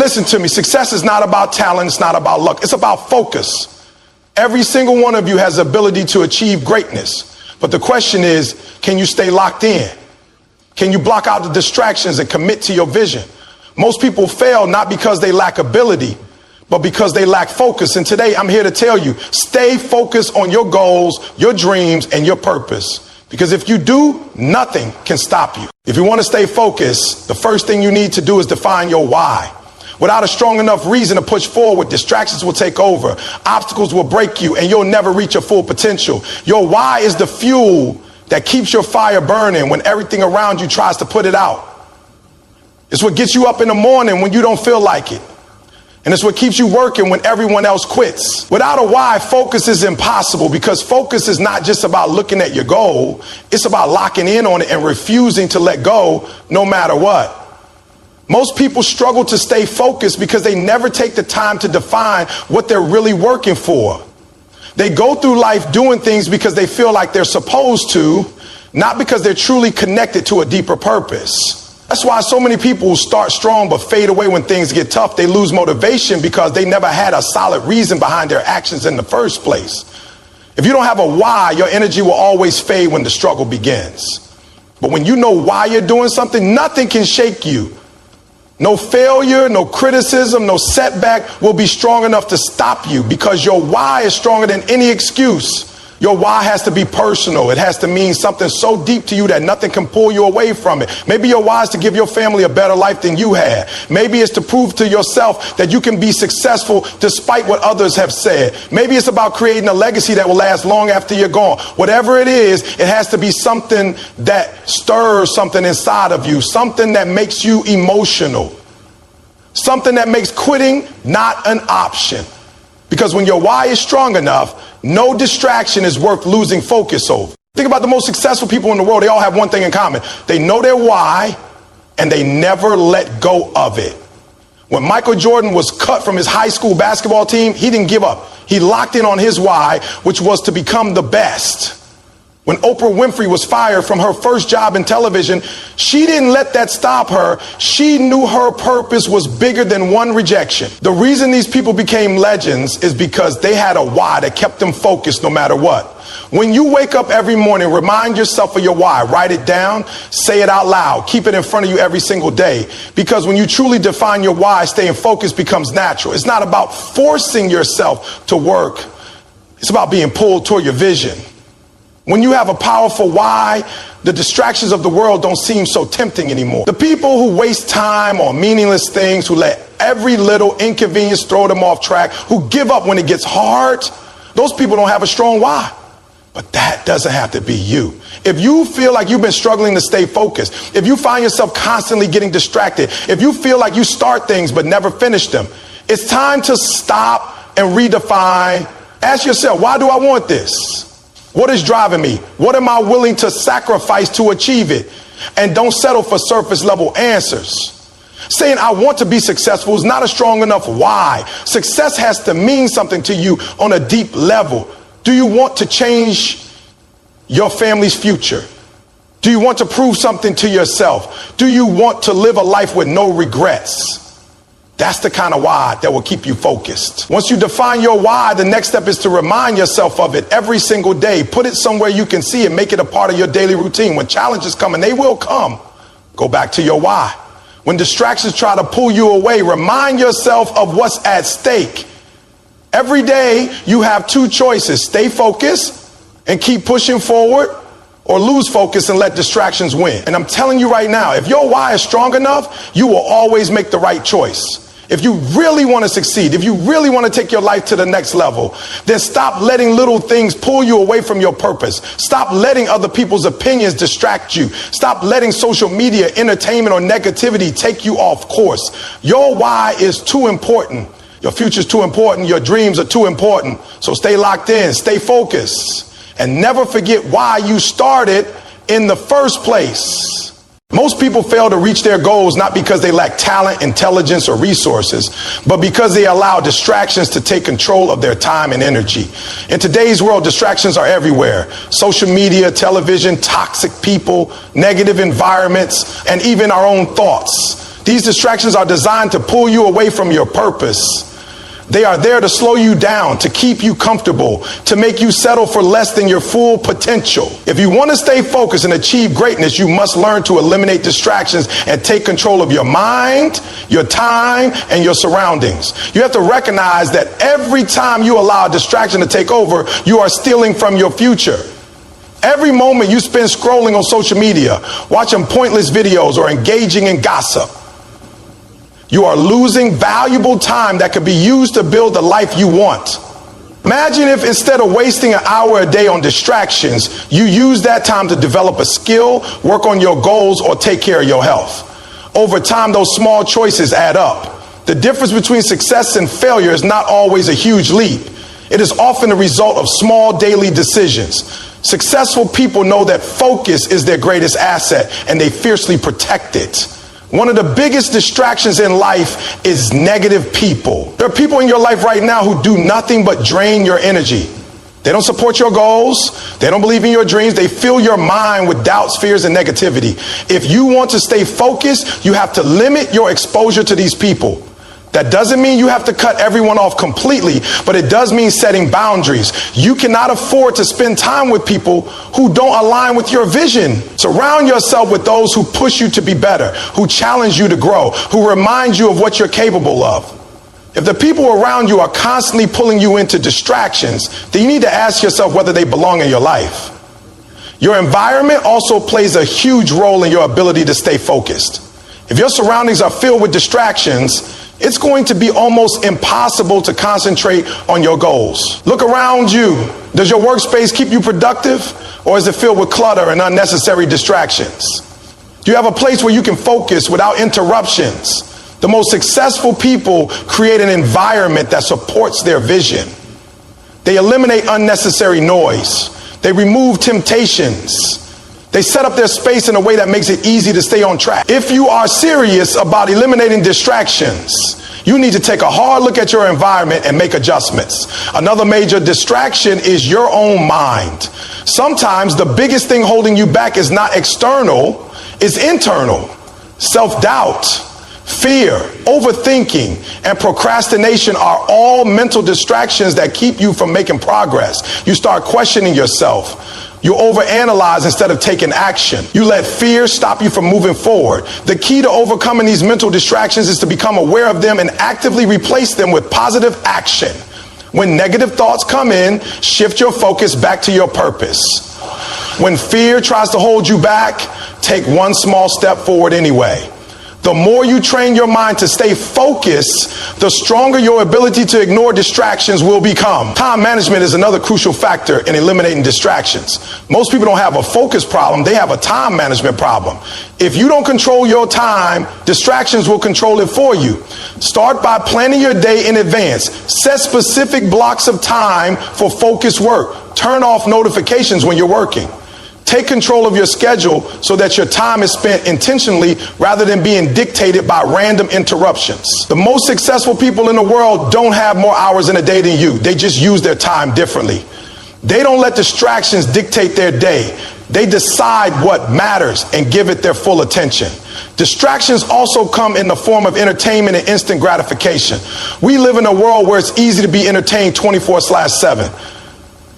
listen to me, success is not about talent, it's not about luck, it's about focus. Every single one of you has the ability to achieve greatness. But the question is, can you stay locked in? Can you block out the distractions and commit to your vision? Most people fail not because they lack ability, but because they lack focus. And today I'm here to tell you, stay focused on your goals, your dreams, and your purpose. Because if you do, nothing can stop you. If you want to stay focused, the first thing you need to do is define your why. Without a strong enough reason to push forward, distractions will take over, obstacles will break you, and you'll never reach your full potential. Your why is the fuel that keeps your fire burning when everything around you tries to put it out. It's what gets you up in the morning when you don't feel like it. And it's what keeps you working when everyone else quits. Without a why, focus is impossible, because focus is not just about looking at your goal. It's about locking in on it and refusing to let go no matter what. Most people struggle to stay focused because they never take the time to define what they're really working for. They go through life doing things because they feel like they're supposed to, not because they're truly connected to a deeper purpose. That's why so many people start strong but fade away when things get tough. They lose motivation because they never had a solid reason behind their actions in the first place. If you don't have a why, your energy will always fade when the struggle begins. But when you know why you're doing something, nothing can shake you. No failure, no criticism, no setback will be strong enough to stop you, because your why is stronger than any excuse. Your why has to be personal. It has to mean something so deep to you that nothing can pull you away from it. Maybe your why is to give your family a better life than you had. Maybe it's to prove to yourself that you can be successful despite what others have said. Maybe it's about creating a legacy that will last long after you're gone. Whatever it is, it has to be something that stirs something inside of you, something that makes you emotional, something that makes quitting not an option. Because when your why is strong enough, no distraction is worth losing focus over. Think about the most successful people in the world. They all have one thing in common. They know their why, and they never let go of it. When Michael Jordan was cut from his high school basketball team, he didn't give up. He locked in on his why, which was to become the best. When Oprah Winfrey was fired from her first job in television, she didn't let that stop her. She knew her purpose was bigger than one rejection. The reason these people became legends is because they had a why that kept them focused no matter what. When you wake up every morning, remind yourself of your why. Write it down, say it out loud, keep it in front of you every single day. Because when you truly define your why, staying focused becomes natural. It's not about forcing yourself to work. It's about being pulled toward your vision. When you have a powerful why, the distractions of the world don't seem so tempting anymore. The people who waste time on meaningless things, who let every little inconvenience throw them off track, who give up when it gets hard, those people don't have a strong why. But that doesn't have to be you. If you feel like you've been struggling to stay focused, if you find yourself constantly getting distracted, if you feel like you start things but never finish them, it's time to stop and redefine. Ask yourself, why do I want this? What is driving me? What am I willing to sacrifice to achieve it? And don't settle for surface level answers. Saying I want to be successful is not a strong enough why. Success has to mean something to you on a deep level. Do you want to change your family's future? Do you want to prove something to yourself? Do you want to live a life with no regrets? That's the kind of why that will keep you focused. Once you define your why, the next step is to remind yourself of it every single day. Put it somewhere you can see it. Make it a part of your daily routine. When challenges come, and they will come, go back to your why. When distractions try to pull you away, remind yourself of what's at stake. Every day you have two choices: stay focused and keep pushing forward, or lose focus and let distractions win. And I'm telling you right now, if your why is strong enough, you will always make the right choice. If you really want to succeed, if you really want to take your life to the next level, then stop letting little things pull you away from your purpose. Stop letting other people's opinions distract you. Stop letting social media, entertainment, or negativity take you off course. Your why is too important. Your future is too important. Your dreams are too important. So stay locked in, stay focused, and never forget why you started in the first place. Most people fail to reach their goals not because they lack talent, intelligence, or resources, but because they allow distractions to take control of their time and energy. In today's world, distractions are everywhere. Social media, television, toxic people, negative environments, and even our own thoughts. These distractions are designed to pull you away from your purpose. They are there to slow you down, to keep you comfortable, to make you settle for less than your full potential. If you want to stay focused and achieve greatness, you must learn to eliminate distractions and take control of your mind, your time, and your surroundings. You have to recognize that every time you allow a distraction to take over, you are stealing from your future. Every moment you spend scrolling on social media, watching pointless videos, or engaging in gossip, you are losing valuable time that could be used to build the life you want. Imagine if instead of wasting an hour a day on distractions, you use that time to develop a skill, work on your goals, or take care of your health. Over time, those small choices add up. The difference between success and failure is not always a huge leap. It is often the result of small daily decisions. Successful people know that focus is their greatest asset, and they fiercely protect it. One of the biggest distractions in life is negative people. There are people in your life right now who do nothing but drain your energy. They don't support your goals. They don't believe in your dreams. They fill your mind with doubts, fears, and negativity. If you want to stay focused, you have to limit your exposure to these people. That doesn't mean you have to cut everyone off completely, but it does mean setting boundaries. You cannot afford to spend time with people who don't align with your vision. Surround yourself with those who push you to be better, who challenge you to grow, who remind you of what you're capable of. If the people around you are constantly pulling you into distractions, then you need to ask yourself whether they belong in your life. Your environment also plays a huge role in your ability to stay focused. If your surroundings are filled with distractions, it's going to be almost impossible to concentrate on your goals. Look around you. Does your workspace keep you productive, or is it filled with clutter and unnecessary distractions? Do you have a place where you can focus without interruptions? The most successful people create an environment that supports their vision. They eliminate unnecessary noise. They remove temptations. They set up their space in a way that makes it easy to stay on track. If you are serious about eliminating distractions, you need to take a hard look at your environment and make adjustments. Another major distraction is your own mind. Sometimes the biggest thing holding you back is not external, it's internal. Self-doubt, fear, overthinking, and procrastination are all mental distractions that keep you from making progress. You start questioning yourself. You overanalyze instead of taking action. You let fear stop you from moving forward. The key to overcoming these mental distractions is to become aware of them and actively replace them with positive action. When negative thoughts come in, shift your focus back to your purpose. When fear tries to hold you back, take one small step forward anyway. The more you train your mind to stay focused, the stronger your ability to ignore distractions will become. Time management is another crucial factor in eliminating distractions. Most people don't have a focus problem, they have a time management problem. If you don't control your time, distractions will control it for you. Start by planning your day in advance. Set specific blocks of time for focused work. Turn off notifications when you're working. Take control of your schedule so that your time is spent intentionally rather than being dictated by random interruptions. The most successful people in the world don't have more hours in a day than you. They just use their time differently. They don't let distractions dictate their day. They decide what matters and give it their full attention. Distractions also come in the form of entertainment and instant gratification. We live in a world where it's easy to be entertained 24/7.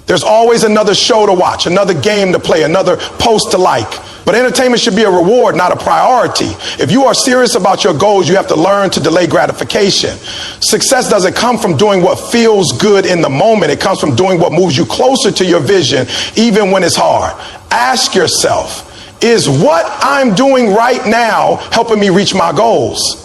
There's always another show to watch, another game to play, another post to like. But entertainment should be a reward, not a priority. If you are serious about your goals, you have to learn to delay gratification. Success doesn't come from doing what feels good in the moment. It comes from doing what moves you closer to your vision, even when it's hard. Ask yourself, is what I'm doing right now helping me reach my goals?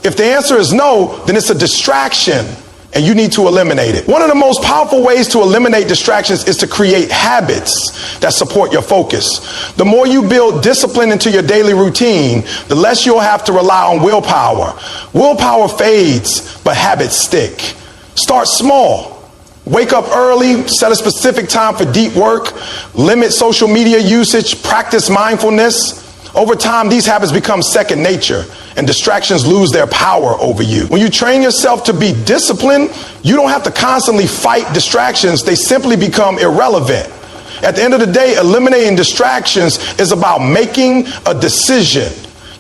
If the answer is no, then it's a distraction, and you need to eliminate it. One of the most powerful ways to eliminate distractions is to create habits that support your focus. The more you build discipline into your daily routine, the less you'll have to rely on willpower. Willpower fades, but habits stick. Start small. Wake up early, set a specific time for deep work, limit social media usage, practice mindfulness. Over time, these habits become second nature, and distractions lose their power over you. When you train yourself to be disciplined, you don't have to constantly fight distractions. They simply become irrelevant. At the end of the day, eliminating distractions is about making a decision.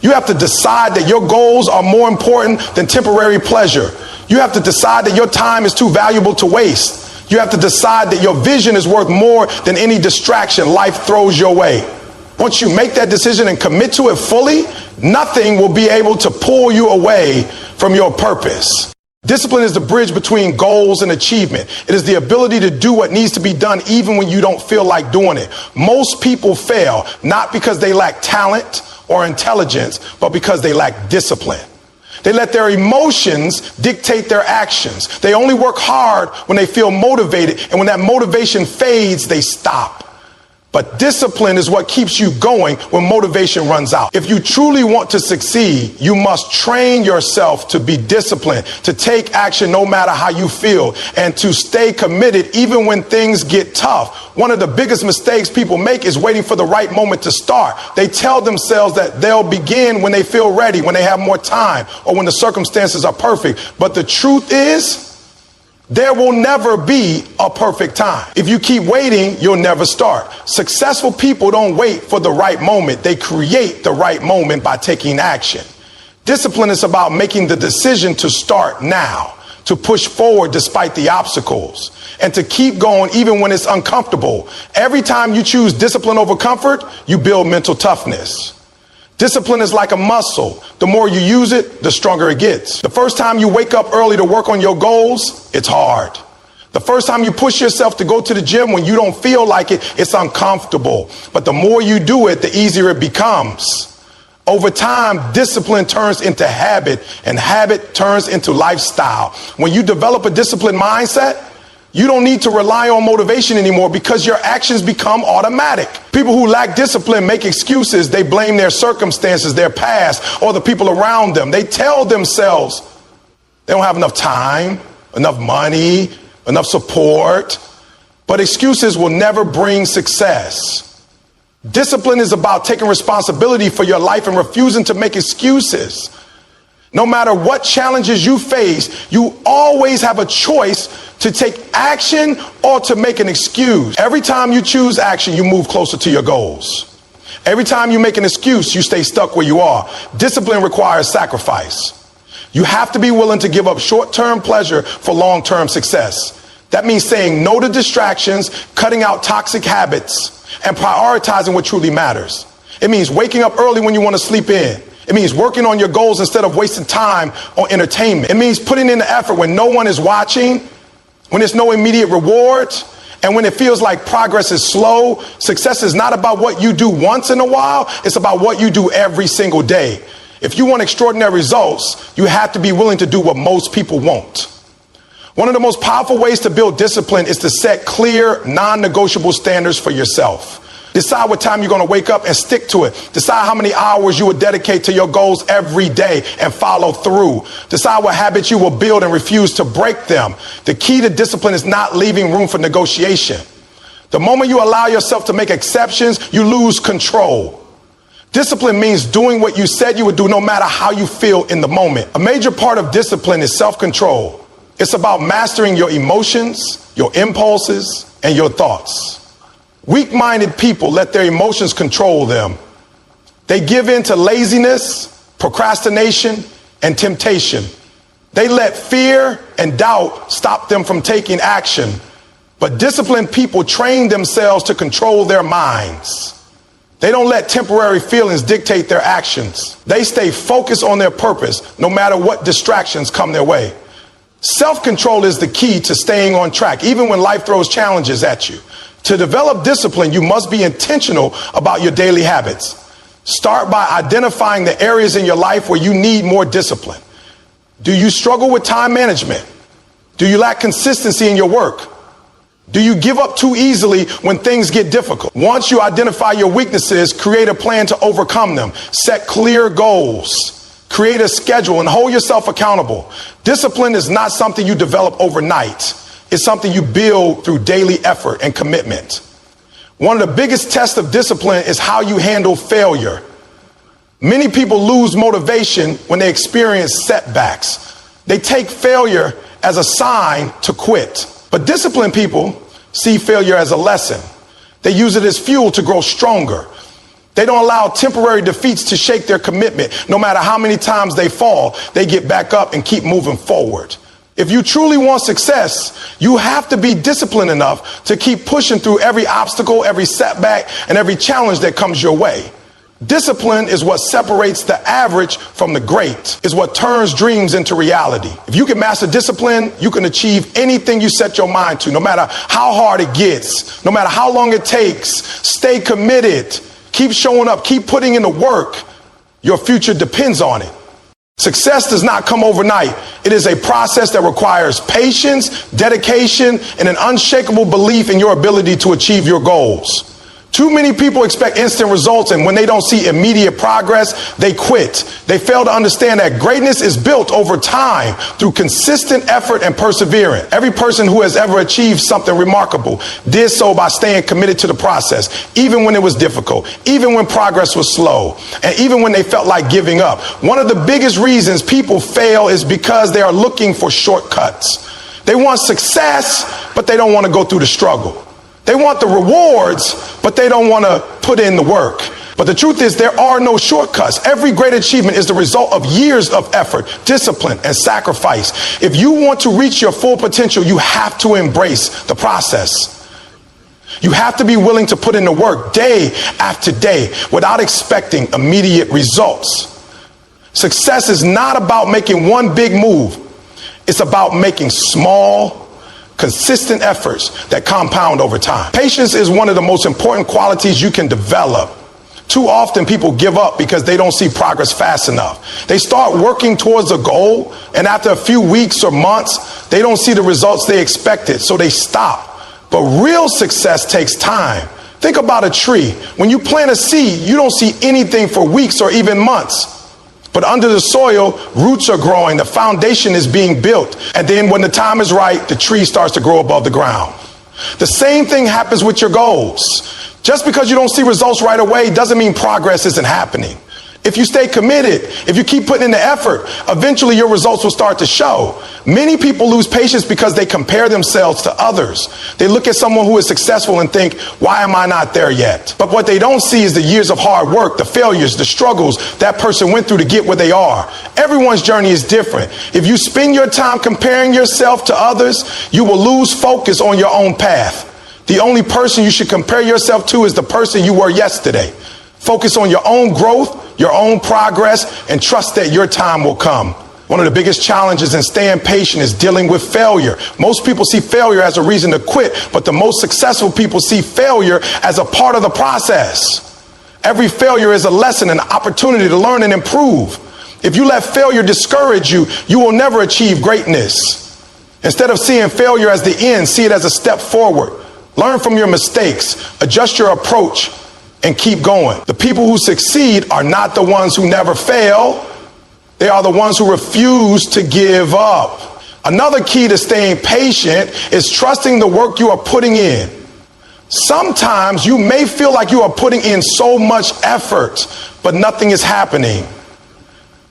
You have to decide that your goals are more important than temporary pleasure. You have to decide that your time is too valuable to waste. You have to decide that your vision is worth more than any distraction life throws your way. Once you make that decision and commit to it fully, nothing will be able to pull you away from your purpose. Discipline is the bridge between goals and achievement. It is the ability to do what needs to be done even when you don't feel like doing it. Most people fail not because they lack talent or intelligence, but because they lack discipline. They let their emotions dictate their actions. They only work hard when they feel motivated, and when that motivation fades, they stop. But discipline is what keeps you going when motivation runs out. If you truly want to succeed, you must train yourself to be disciplined, to take action no matter how you feel, and to stay committed even when things get tough. One of the biggest mistakes people make is waiting for the right moment to start. They tell themselves that they'll begin when they feel ready, when they have more time, or when the circumstances are perfect. But the truth is, there will never be a perfect time. If you keep waiting, you'll never start. Successful people don't wait for the right moment. They create the right moment by taking action. Discipline is about making the decision to start now, to push forward despite the obstacles, and to keep going even when it's uncomfortable. Every time you choose discipline over comfort, you build mental toughness. Discipline is like a muscle. The more you use it, the stronger it gets. The first time you wake up early to work on your goals, it's hard. The first time you push yourself to go to the gym when you don't feel like it, it's uncomfortable. But the more you do it, the easier it becomes. Over time, discipline turns into habit, and habit turns into lifestyle. When you develop a disciplined mindset, you don't need to rely on motivation anymore because your actions become automatic. People who lack discipline make excuses. They blame their circumstances, their past, or the people around them. They tell themselves they don't have enough time, enough money, enough support. But excuses will never bring success. Discipline is about taking responsibility for your life and refusing to make excuses. No matter what challenges you face, you always have a choice to take action or to make an excuse. Every time you choose action, you move closer to your goals. Every time you make an excuse, you stay stuck where you are. Discipline requires sacrifice. You have to be willing to give up short-term pleasure for long-term success. That means saying no to distractions, cutting out toxic habits, and prioritizing what truly matters. It means waking up early when you want to sleep in. It means working on your goals instead of wasting time on entertainment. It means putting in the effort when no one is watching, when there's no immediate reward, and when it feels like progress is slow. Success is not about what you do once in a while. It's about what you do every single day. If you want extraordinary results, you have to be willing to do what most people won't. One of the most powerful ways to build discipline is to set clear, non-negotiable standards for yourself. Decide what time you're going to wake up and stick to it. Decide how many hours you will dedicate to your goals every day and follow through. Decide what habits you will build and refuse to break them. The key to discipline is not leaving room for negotiation. The moment you allow yourself to make exceptions, you lose control. Discipline means doing what you said you would do no matter how you feel in the moment. A major part of discipline is self-control. It's about mastering your emotions, your impulses, and your thoughts. Weak-minded people let their emotions control them. They give in to laziness, procrastination, and temptation. They let fear and doubt stop them from taking action. But disciplined people train themselves to control their minds. They don't let temporary feelings dictate their actions. They stay focused on their purpose, no matter what distractions come their way. Self-control is the key to staying on track, even when life throws challenges at you. To develop discipline, you must be intentional about your daily habits. Start by identifying the areas in your life where you need more discipline. Do you struggle with time management? Do you lack consistency in your work? Do you give up too easily when things get difficult? Once you identify your weaknesses, create a plan to overcome them. Set clear goals. Create a schedule and hold yourself accountable. Discipline is not something you develop overnight. It's something you build through daily effort and commitment. One of the biggest tests of discipline is how you handle failure. Many people lose motivation when they experience setbacks. They take failure as a sign to quit. But disciplined people see failure as a lesson. They use it as fuel to grow stronger. They don't allow temporary defeats to shake their commitment. No matter how many times they fall, they get back up and keep moving forward. If you truly want success, you have to be disciplined enough to keep pushing through every obstacle, every setback, and every challenge that comes your way. Discipline is what separates the average from the great, is what turns dreams into reality. If you can master discipline, you can achieve anything you set your mind to, no matter how hard it gets, no matter how long it takes. Stay committed. Keep showing up. Keep putting in the work. Your future depends on it. Success does not come overnight. It is a process that requires patience, dedication, and an unshakable belief in your ability to achieve your goals. Too many people expect instant results, and when they don't see immediate progress, they quit. They fail to understand that greatness is built over time through consistent effort and perseverance. Every person who has ever achieved something remarkable did so by staying committed to the process, even when it was difficult, even when progress was slow, and even when they felt like giving up. One of the biggest reasons people fail is because they are looking for shortcuts. They want success, but they don't want to go through the struggle. They want the rewards, but they don't want to put in the work. But the truth is, there are no shortcuts. Every great achievement is the result of years of effort, discipline, and sacrifice. If you want to reach your full potential, you have to embrace the process. You have to be willing to put in the work day after day without expecting immediate results. Success is not about making one big move. It's about making small, consistent efforts that compound over time. Patience is one of the most important qualities you can develop. Too often people give up because they don't see progress fast enough. They start working towards a goal, and after a few weeks or months, they don't see the results they expected, so they stop. But real success takes time. Think about a tree. When you plant a seed, you don't see anything for weeks or even months. But under the soil, roots are growing, the foundation is being built, and then when the time is right, the tree starts to grow above the ground. The same thing happens with your goals. Just because you don't see results right away doesn't mean progress isn't happening. If you stay committed, if you keep putting in the effort, eventually your results will start to show. Many people lose patience because they compare themselves to others. They look at someone who is successful and think, why am I not there yet? But what they don't see is the years of hard work, the failures, the struggles that person went through to get where they are. Everyone's journey is different. If you spend your time comparing yourself to others, you will lose focus on your own path. The only person you should compare yourself to is the person you were yesterday. Focus on your own growth, your own progress, and trust that your time will come. One of the biggest challenges in staying patient is dealing with failure. Most people see failure as a reason to quit, but the most successful people see failure as a part of the process. Every failure is a lesson, an opportunity to learn and improve. If you let failure discourage you, you will never achieve greatness. Instead of seeing failure as the end, see it as a step forward. Learn from your mistakes, adjust your approach, and keep going. The people who succeed are not the ones who never fail. They are the ones who refuse to give up. Another key to staying patient is trusting the work you are putting in. Sometimes you may feel like you are putting in so much effort, but nothing is happening.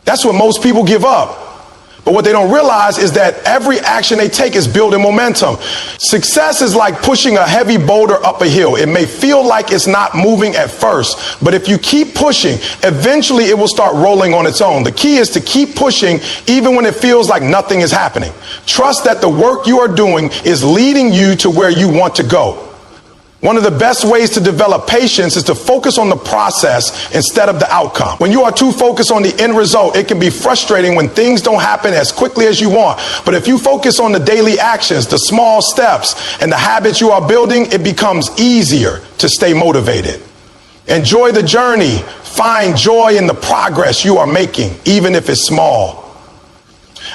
That's when most people give up. But what they don't realize is that every action they take is building momentum. Success is like pushing a heavy boulder up a hill. It may feel like it's not moving at first, but if you keep pushing, eventually it will start rolling on its own. The key is to keep pushing even when it feels like nothing is happening. Trust that the work you are doing is leading you to where you want to go. One of the best ways to develop patience is to focus on the process instead of the outcome. When you are too focused on the end result, it can be frustrating when things don't happen as quickly as you want. But if you focus on the daily actions, the small steps, and the habits you are building, it becomes easier to stay motivated. Enjoy the journey. Find joy in the progress you are making, even if it's small.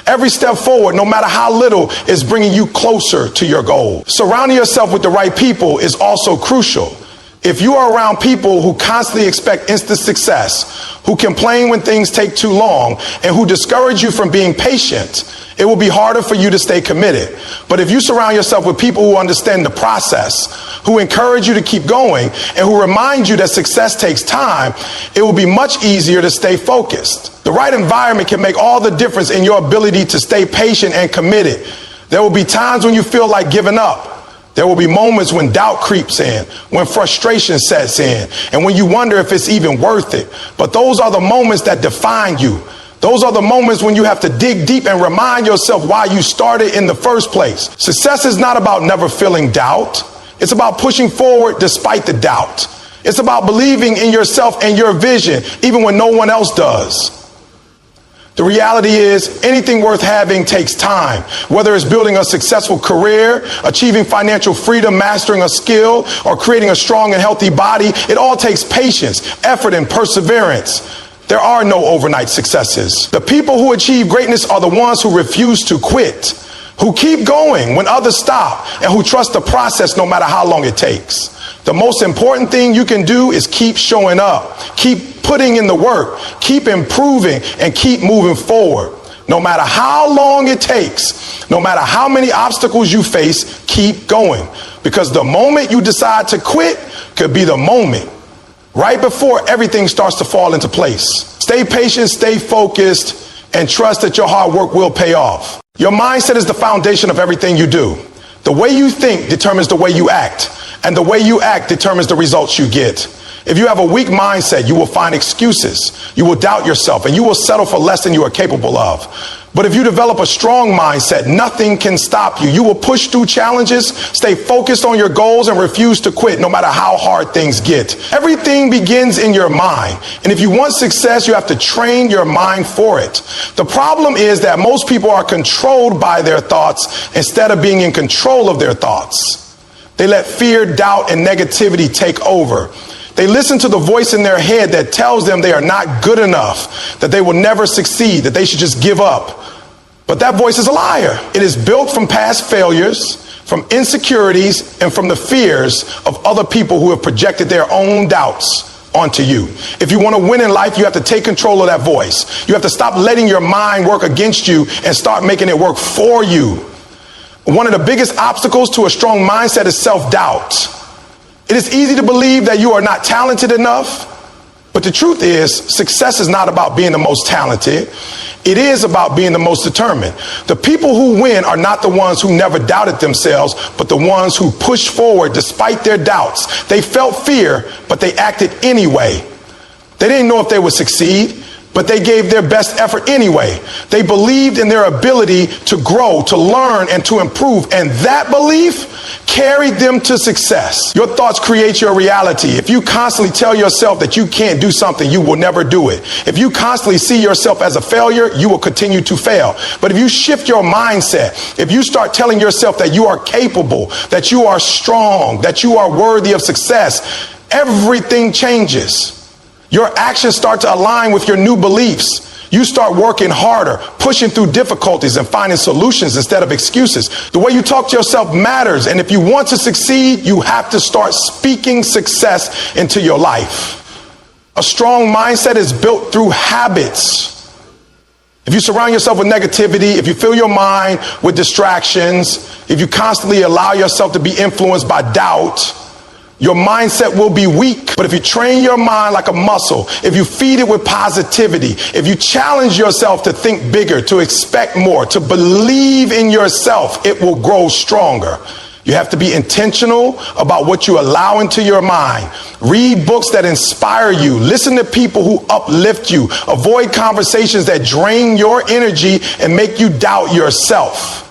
Every step forward, no matter how little, is bringing you closer to your goal. Surrounding yourself with the right people is also crucial. If you are around people who constantly expect instant success, who complain when things take too long, and who discourage you from being patient, it will be harder for you to stay committed. But if you surround yourself with people who understand the process, who encourage you to keep going, and who remind you that success takes time, it will be much easier to stay focused. The right environment can make all the difference in your ability to stay patient and committed. There will be times when you feel like giving up. There will be moments when doubt creeps in, when frustration sets in, and when you wonder if it's even worth it. But those are the moments that define you. Those are the moments when you have to dig deep and remind yourself why you started in the first place. Success is not about never feeling doubt. It's about pushing forward despite the doubt. It's about believing in yourself and your vision, even when no one else does. The reality is, anything worth having takes time. Whether it's building a successful career, achieving financial freedom, mastering a skill, or creating a strong and healthy body, it all takes patience, effort, and perseverance. There are no overnight successes. The people who achieve greatness are the ones who refuse to quit, who keep going when others stop, and who trust the process no matter how long it takes. The most important thing you can do is keep showing up, keep putting in the work, keep improving, and keep moving forward. No matter how long it takes, no matter how many obstacles you face, keep going. Because the moment you decide to quit could be the moment right before everything starts to fall into place. Stay patient, stay focused, and trust that your hard work will pay off. Your mindset is the foundation of everything you do. The way you think determines the way you act, and the way you act determines the results you get. If you have a weak mindset, you will find excuses, you will doubt yourself, and you will settle for less than you are capable of. But if you develop a strong mindset, nothing can stop you. You will push through challenges, stay focused on your goals, and refuse to quit no matter how hard things get. Everything begins in your mind. And if you want success, you have to train your mind for it. The problem is that most people are controlled by their thoughts instead of being in control of their thoughts. They let fear, doubt, and negativity take over. They listen to the voice in their head that tells them they are not good enough, that they will never succeed, that they should just give up. But that voice is a liar. It is built from past failures, from insecurities, and from the fears of other people who have projected their own doubts onto you. If you want to win in life, you have to take control of that voice. You have to stop letting your mind work against you and start making it work for you. One of the biggest obstacles to a strong mindset is self-doubt. It is easy to believe that you are not talented enough, but the truth is, success is not about being the most talented. It is about being the most determined. The people who win are not the ones who never doubted themselves, but the ones who pushed forward despite their doubts. They felt fear, but they acted anyway. They didn't know if they would succeed, but they gave their best effort anyway. They believed in their ability to grow, to learn, and to improve. And that belief carried them to success. Your thoughts create your reality. If you constantly tell yourself that you can't do something, you will never do it. If you constantly see yourself as a failure, you will continue to fail. But if you shift your mindset, if you start telling yourself that you are capable, that you are strong, that you are worthy of success, everything changes. Your actions start to align with your new beliefs. You start working harder, pushing through difficulties and finding solutions instead of excuses. The way you talk to yourself matters. And if you want to succeed, you have to start speaking success into your life. A strong mindset is built through habits. If you surround yourself with negativity, if you fill your mind with distractions, if you constantly allow yourself to be influenced by doubt, your mindset will be weak. But if you train your mind like a muscle, if you feed it with positivity, if you challenge yourself to think bigger, to expect more, to believe in yourself, it will grow stronger. You have to be intentional about what you allow into your mind. Read books that inspire you. Listen to people who uplift you. Avoid conversations that drain your energy and make you doubt yourself.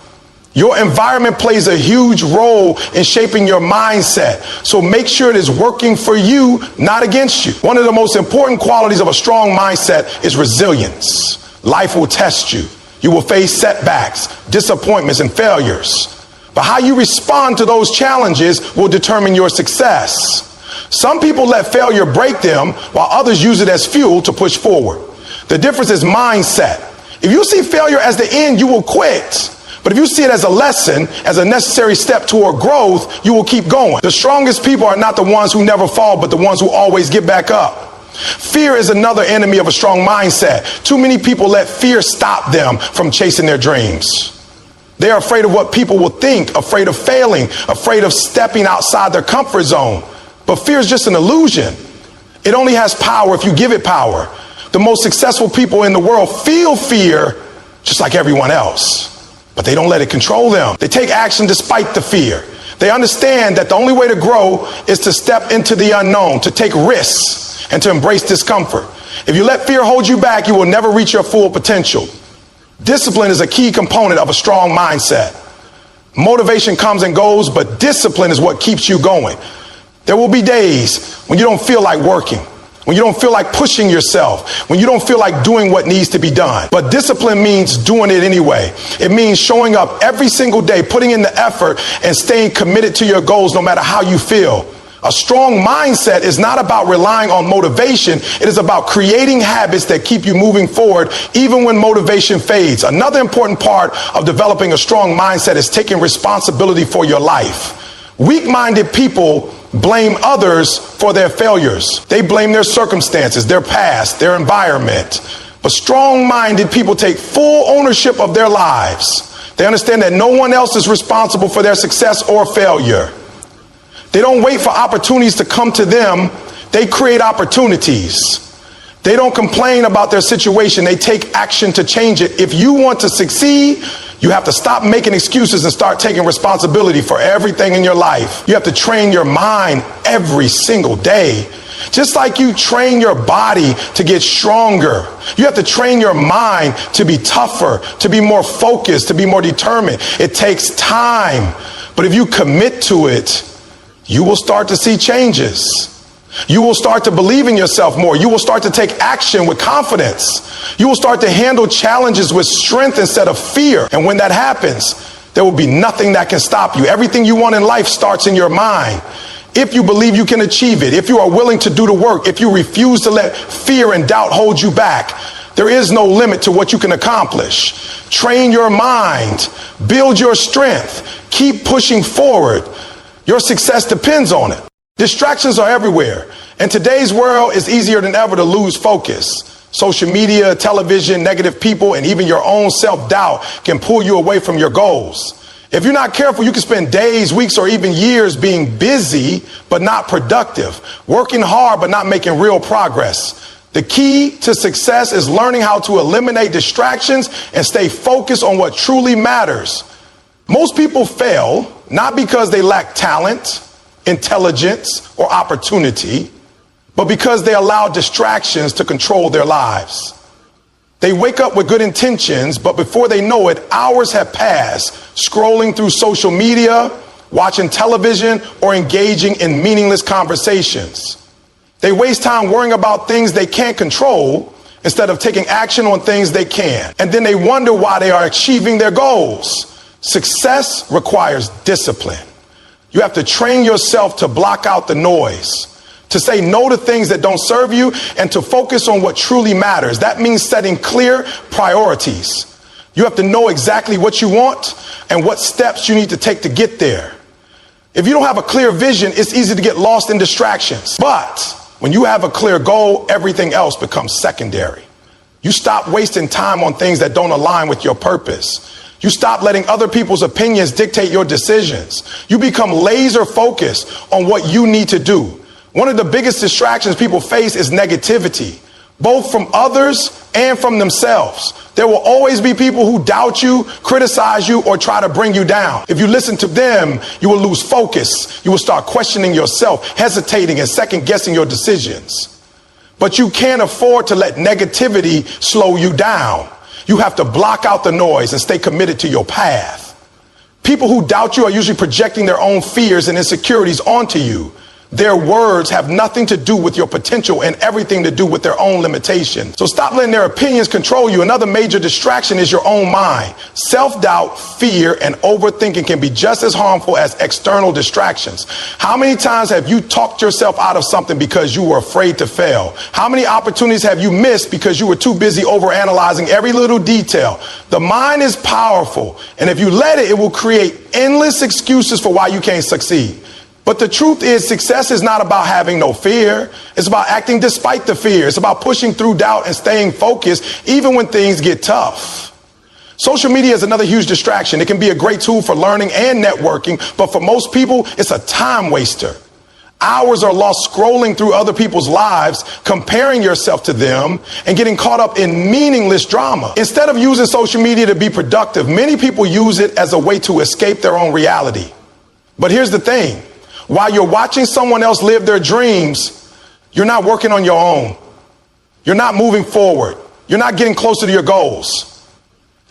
Your environment plays a huge role in shaping your mindset. So make sure it is working for you, not against you. One of the most important qualities of a strong mindset is resilience. Life will test you. You will face setbacks, disappointments, and failures. But how you respond to those challenges will determine your success. Some people let failure break them, while others use it as fuel to push forward. The difference is mindset. If you see failure as the end, you will quit. But if you see it as a lesson, as a necessary step toward growth, you will keep going. The strongest people are not the ones who never fall, but the ones who always get back up. Fear is another enemy of a strong mindset. Too many people let fear stop them from chasing their dreams. They are afraid of what people will think, afraid of failing, afraid of stepping outside their comfort zone. But fear is just an illusion. It only has power if you give it power. The most successful people in the world feel fear just like everyone else. But they don't let it control them. They take action despite the fear. They understand that the only way to grow is to step into the unknown, to take risks, and to embrace discomfort. If you let fear hold you back, you will never reach your full potential. Discipline is a key component of a strong mindset. Motivation comes and goes, but discipline is what keeps you going. There will be days when you don't feel like working, when you don't feel like pushing yourself, when you don't feel like doing what needs to be done. But discipline means doing it anyway. It means showing up every single day, putting in the effort, and staying committed to your goals no matter how you feel. A strong mindset is not about relying on motivation. It is about creating habits that keep you moving forward even when motivation fades. Another important part of developing a strong mindset is taking responsibility for your life. Weak-minded people blame others for their failures. They blame their circumstances, their past, their environment. But strong-minded people take full ownership of their lives. They understand that no one else is responsible for their success or failure. They don't wait for opportunities to come to them. They create opportunities. They don't complain about their situation. They take action to change it. If you want to succeed, you have to stop making excuses and start taking responsibility for everything in your life. You have to train your mind every single day. Just like you train your body to get stronger, you have to train your mind to be tougher, to be more focused, to be more determined. It takes time, but if you commit to it, you will start to see changes. You will start to believe in yourself more. You will start to take action with confidence. You will start to handle challenges with strength instead of fear. And when that happens, there will be nothing that can stop you. Everything you want in life starts in your mind. If you believe you can achieve it, if you are willing to do the work, if you refuse to let fear and doubt hold you back, there is no limit to what you can accomplish. Train your mind, build your strength, keep pushing forward. Your success depends on it. Distractions are everywhere. In today's world, it's easier than ever to lose focus. Social media, television, negative people, and even your own self-doubt can pull you away from your goals. If you're not careful, you can spend days, weeks, or even years being busy, but not productive, working hard, but not making real progress. The key to success is learning how to eliminate distractions and stay focused on what truly matters. Most people fail not because they lack talent, intelligence, or opportunity, but because they allow distractions to control their lives. They wake up with good intentions, but before they know it, hours have passed scrolling through social media, watching television, or engaging in meaningless conversations. They waste time worrying about things they can't control instead of taking action on things they can. And then they wonder why they are achieving their goals. Success requires discipline. You have to train yourself to block out the noise, to say no to things that don't serve you, and to focus on what truly matters. That means setting clear priorities. You have to know exactly what you want and what steps you need to take to get there. If you don't have a clear vision, it's easy to get lost in distractions. But when you have a clear goal, everything else becomes secondary. You stop wasting time on things that don't align with your purpose. You stop letting other people's opinions dictate your decisions. You become laser focused on what you need to do. One of the biggest distractions people face is negativity, both from others and from themselves. There will always be people who doubt you, criticize you, or try to bring you down. If you listen to them, you will lose focus. You will start questioning yourself, hesitating, and second guessing your decisions. But you can't afford to let negativity slow you down. You have to block out the noise and stay committed to your path. People who doubt you are usually projecting their own fears and insecurities onto you. Their words have nothing to do with your potential and everything to do with their own limitations. So stop letting their opinions control you. Another major distraction is your own mind. Self-doubt, fear, and overthinking can be just as harmful as external distractions. How many times have you talked yourself out of something because you were afraid to fail? How many opportunities have you missed because you were too busy overanalyzing every little detail? The mind is powerful, and if you let it, it will create endless excuses for why you can't succeed. But the truth is, success is not about having no fear. It's about acting despite the fear. It's about pushing through doubt and staying focused even when things get tough. Social media is another huge distraction. It can be a great tool for learning and networking, but for most people, it's a time waster. Hours are lost scrolling through other people's lives, comparing yourself to them, and getting caught up in meaningless drama. Instead of using social media to be productive, many people use it as a way to escape their own reality. But here's the thing. While you're watching someone else live their dreams, you're not working on your own. You're not moving forward. You're not getting closer to your goals.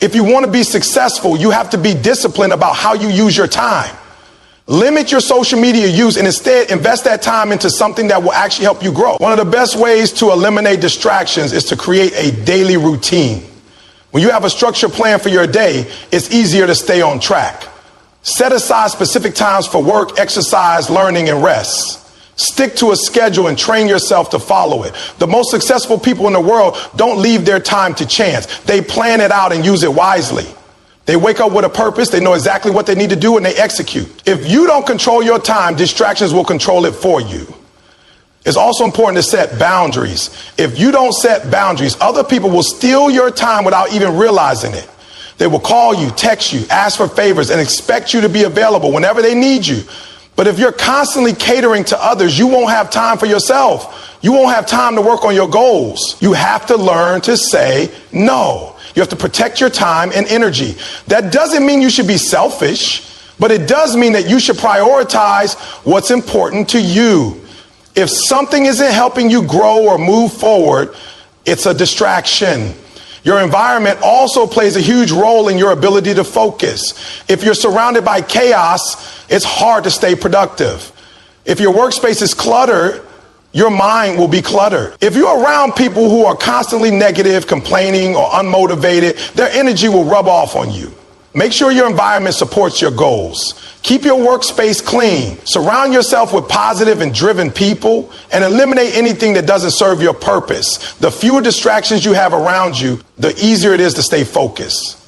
If you want to be successful, you have to be disciplined about how you use your time. Limit your social media use and instead invest that time into something that will actually help you grow. One of the best ways to eliminate distractions is to create a daily routine. When you have a structured plan for your day, it's easier to stay on track. Set aside specific times for work, exercise, learning, and rest. Stick to a schedule and train yourself to follow it. The most successful people in the world don't leave their time to chance. They plan it out and use it wisely. They wake up with a purpose. They know exactly what they need to do and they execute. If you don't control your time, distractions will control it for you. It's also important to set boundaries. If you don't set boundaries, other people will steal your time without even realizing it. They will call you, text you, ask for favors, and expect you to be available whenever they need you. But if you're constantly catering to others, you won't have time for yourself. You won't have time to work on your goals. You have to learn to say no. You have to protect your time and energy. That doesn't mean you should be selfish, but it does mean that you should prioritize what's important to you. If something isn't helping you grow or move forward, it's a distraction. Your environment also plays a huge role in your ability to focus. If you're surrounded by chaos, it's hard to stay productive. If your workspace is cluttered, your mind will be cluttered. If you're around people who are constantly negative, complaining, or unmotivated, their energy will rub off on you. Make sure your environment supports your goals. Keep your workspace clean. Surround yourself with positive and driven people and eliminate anything that doesn't serve your purpose. The fewer distractions you have around you, the easier it is to stay focused.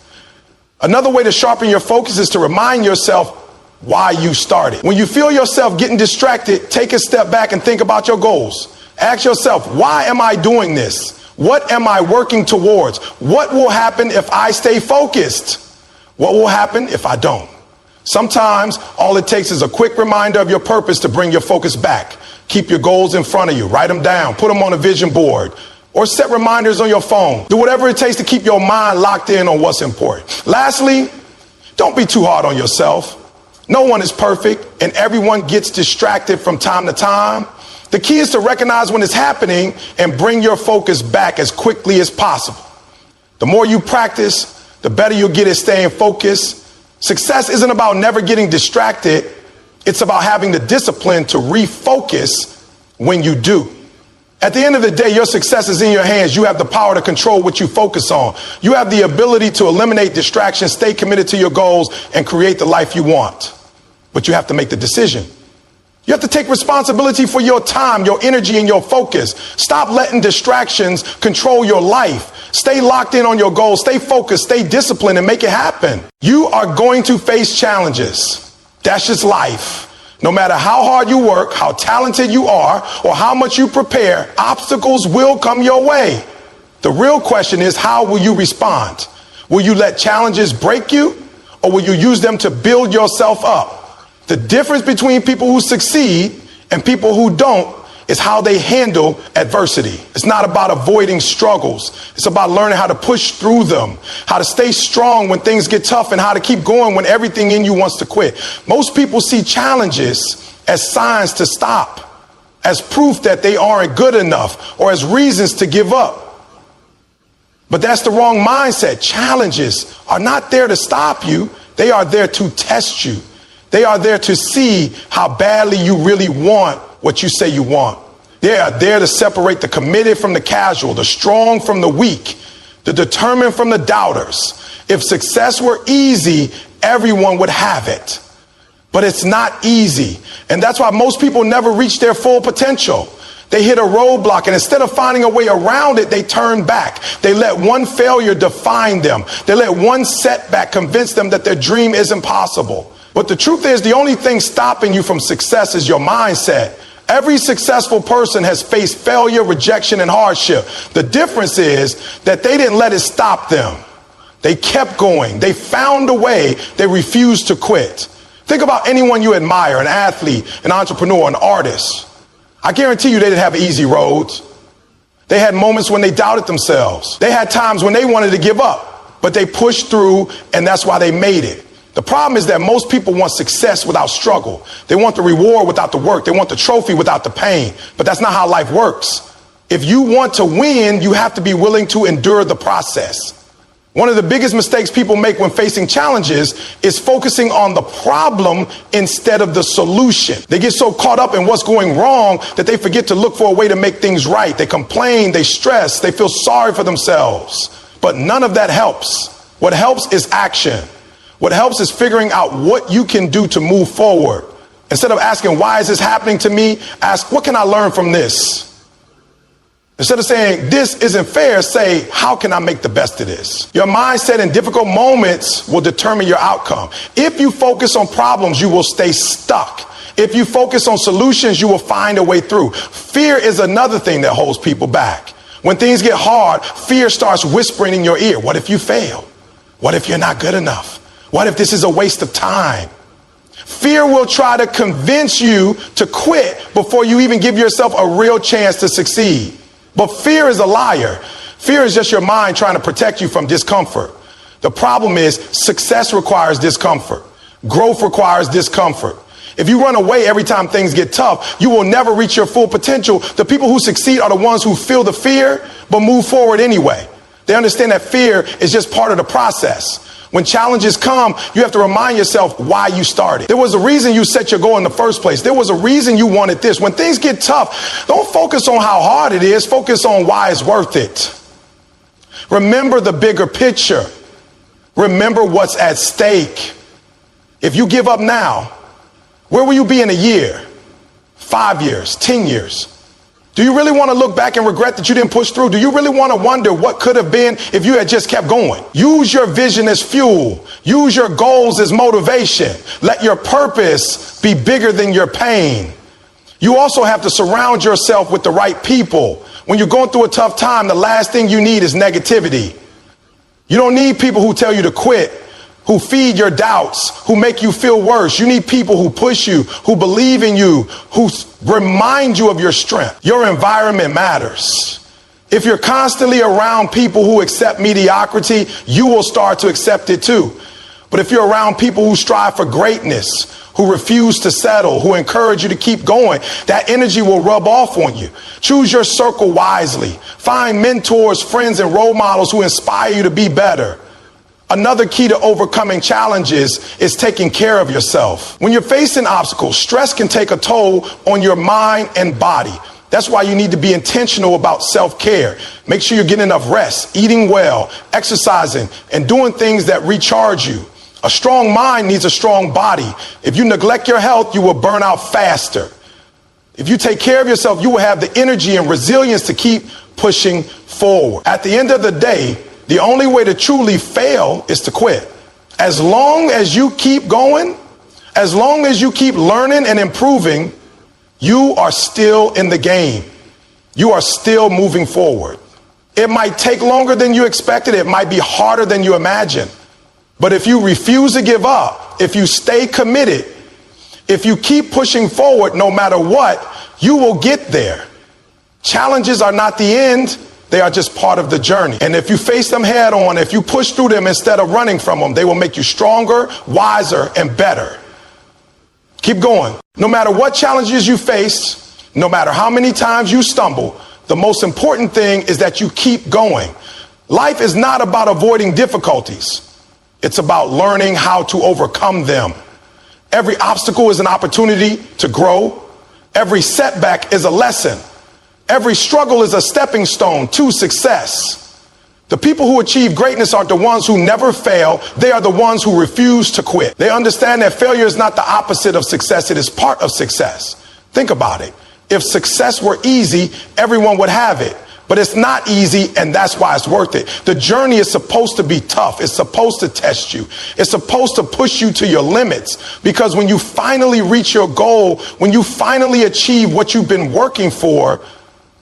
Another way to sharpen your focus is to remind yourself why you started. When you feel yourself getting distracted, take a step back and think about your goals. Ask yourself, why am I doing this? What am I working towards? What will happen if I stay focused? What will happen if I don't? Sometimes all it takes is a quick reminder of your purpose to bring your focus back. Keep your goals in front of you. Write them down. Put them on a vision board. Or set reminders on your phone. Do whatever it takes to keep your mind locked in on what's important. Lastly, don't be too hard on yourself. No one is perfect, and everyone gets distracted from time to time. The key is to recognize when it's happening and bring your focus back as quickly as possible. The more you practice, the better you'll get at staying focused. Success isn't about never getting distracted. It's about having the discipline to refocus when you do. At the end of the day, your success is in your hands. You have the power to control what you focus on. You have the ability to eliminate distractions, stay committed to your goals, and create the life you want. But you have to make the decision. You have to take responsibility for your time, your energy, and your focus. Stop letting distractions control your life. Stay locked in on your goals. Stay focused. Stay disciplined and make it happen. You are going to face challenges. That's just life. No matter how hard you work, how talented you are, or how much you prepare, obstacles will come your way. The real question is, how will you respond? Will you let challenges break you, or will you use them to build yourself up? The difference between people who succeed and people who don't is how they handle adversity. It's not about avoiding struggles. It's about learning how to push through them, how to stay strong when things get tough, and how to keep going when everything in you wants to quit. Most people see challenges as signs to stop, as proof that they aren't good enough, or as reasons to give up. But that's the wrong mindset. Challenges are not there to stop you. They are there to test you. They are there to see how badly you really want what you say you want. They are there to separate the committed from the casual, the strong from the weak, the determined from the doubters. If success were easy, everyone would have it. But it's not easy. And that's why most people never reach their full potential. They hit a roadblock, and instead of finding a way around it, they turn back. They let one failure define them. They let one setback convince them that their dream isn't possible. But the truth is, the only thing stopping you from success is your mindset. Every successful person has faced failure, rejection, and hardship. The difference is that they didn't let it stop them. They kept going. They found a way. They refused to quit. Think about anyone you admire, an athlete, an entrepreneur, an artist. I guarantee you they didn't have easy roads. They had moments when they doubted themselves. They had times when they wanted to give up, but they pushed through, and that's why they made it. The problem is that most people want success without struggle. They want the reward without the work. They want the trophy without the pain. But that's not how life works. If you want to win, you have to be willing to endure the process. One of the biggest mistakes people make when facing challenges is focusing on the problem instead of the solution. They get so caught up in what's going wrong that they forget to look for a way to make things right. They complain, they stress, they feel sorry for themselves. But none of that helps. What helps is action. What helps is figuring out what you can do to move forward. Instead of asking, why is this happening to me? Ask, what can I learn from this? Instead of saying, this isn't fair, say, how can I make the best of this? Your mindset in difficult moments will determine your outcome. If you focus on problems, you will stay stuck. If you focus on solutions, you will find a way through. Fear is another thing that holds people back. When things get hard, fear starts whispering in your ear. What if you fail? What if you're not good enough? What if this is a waste of time? Fear will try to convince you to quit before you even give yourself a real chance to succeed. But fear is a liar. Fear is just your mind trying to protect you from discomfort. The problem is success requires discomfort. Growth requires discomfort. If you run away every time things get tough, you will never reach your full potential. The people who succeed are the ones who feel the fear but move forward anyway. They understand that fear is just part of the process. When challenges come, you have to remind yourself why you started. There was a reason you set your goal in the first place. There was a reason you wanted this. When things get tough, don't focus on how hard it is. Focus on why it's worth it. Remember the bigger picture. Remember what's at stake. If you give up now, where will you be in a year, 5 years, 10 years? Do you really want to look back and regret that you didn't push through? Do you really want to wonder what could have been if you had just kept going? Use your vision as fuel. Use your goals as motivation. Let your purpose be bigger than your pain. You also have to surround yourself with the right people. When you're going through a tough time, the last thing you need is negativity. You don't need people who tell you to quit, who feed your doubts, who make you feel worse. You need people who push you, who believe in you, who remind you of your strength. Your environment matters. If you're constantly around people who accept mediocrity, you will start to accept it too. But if you're around people who strive for greatness, who refuse to settle, who encourage you to keep going, that energy will rub off on you. Choose your circle wisely. Find mentors, friends, and role models who inspire you to be better. Another key to overcoming challenges is taking care of yourself. When you're facing obstacles, stress can take a toll on your mind and body. That's why you need to be intentional about self-care. Make sure you're getting enough rest, eating well, exercising, and doing things that recharge you. A strong mind needs a strong body. If you neglect your health, you will burn out faster. If you take care of yourself, you will have the energy and resilience to keep pushing forward. At the end of the day, the only way to truly fail is to quit. As long as you keep going, as long as you keep learning and improving, you are still in the game. You are still moving forward. It might take longer than you expected. It might be harder than you imagined. But if you refuse to give up, if you stay committed, if you keep pushing forward no matter what, you will get there. Challenges are not the end. They are just part of the journey. And if you face them head on, if you push through them instead of running from them, they will make you stronger, wiser, and better. Keep going. No matter what challenges you face, no matter how many times you stumble, the most important thing is that you keep going. Life is not about avoiding difficulties. It's about learning how to overcome them. Every obstacle is an opportunity to grow. Every setback is a lesson. Every struggle is a stepping stone to success. The people who achieve greatness aren't the ones who never fail. They are the ones who refuse to quit. They understand that failure is not the opposite of success. It is part of success. Think about it. If success were easy, everyone would have it. But it's not easy, and that's why it's worth it. The journey is supposed to be tough. It's supposed to test you. It's supposed to push you to your limits. Because when you finally reach your goal, when you finally achieve what you've been working for,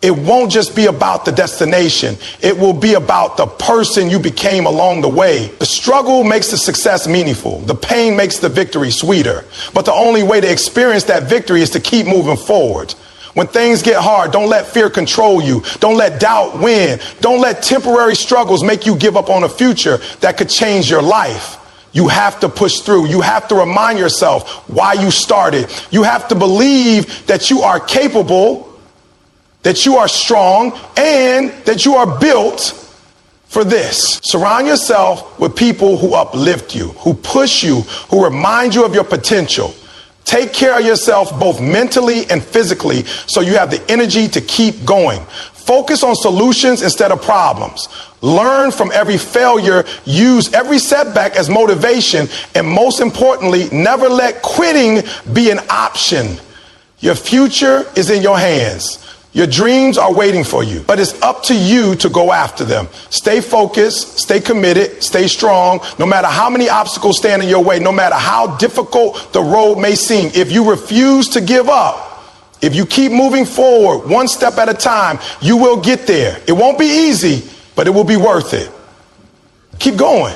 it won't just be about the destination. It will be about the person you became along the way. The struggle makes the success meaningful. The pain makes the victory sweeter. But the only way to experience that victory is to keep moving forward. When things get hard, don't let fear control you. Don't let doubt win. Don't let temporary struggles make you give up on a future that could change your life. You have to push through. You have to remind yourself why you started. You have to believe that you are capable, that you are strong, and that you are built for this. Surround yourself with people who uplift you, who push you, who remind you of your potential. Take care of yourself both mentally and physically so you have the energy to keep going. Focus on solutions instead of problems. Learn from every failure. Use every setback as motivation. And most importantly, never let quitting be an option. Your future is in your hands. Your dreams are waiting for you, but it's up to you to go after them. Stay focused, stay committed, stay strong, no matter how many obstacles stand in your way, no matter how difficult the road may seem. If you refuse to give up, if you keep moving forward one step at a time, you will get there. It won't be easy, but it will be worth it. Keep going.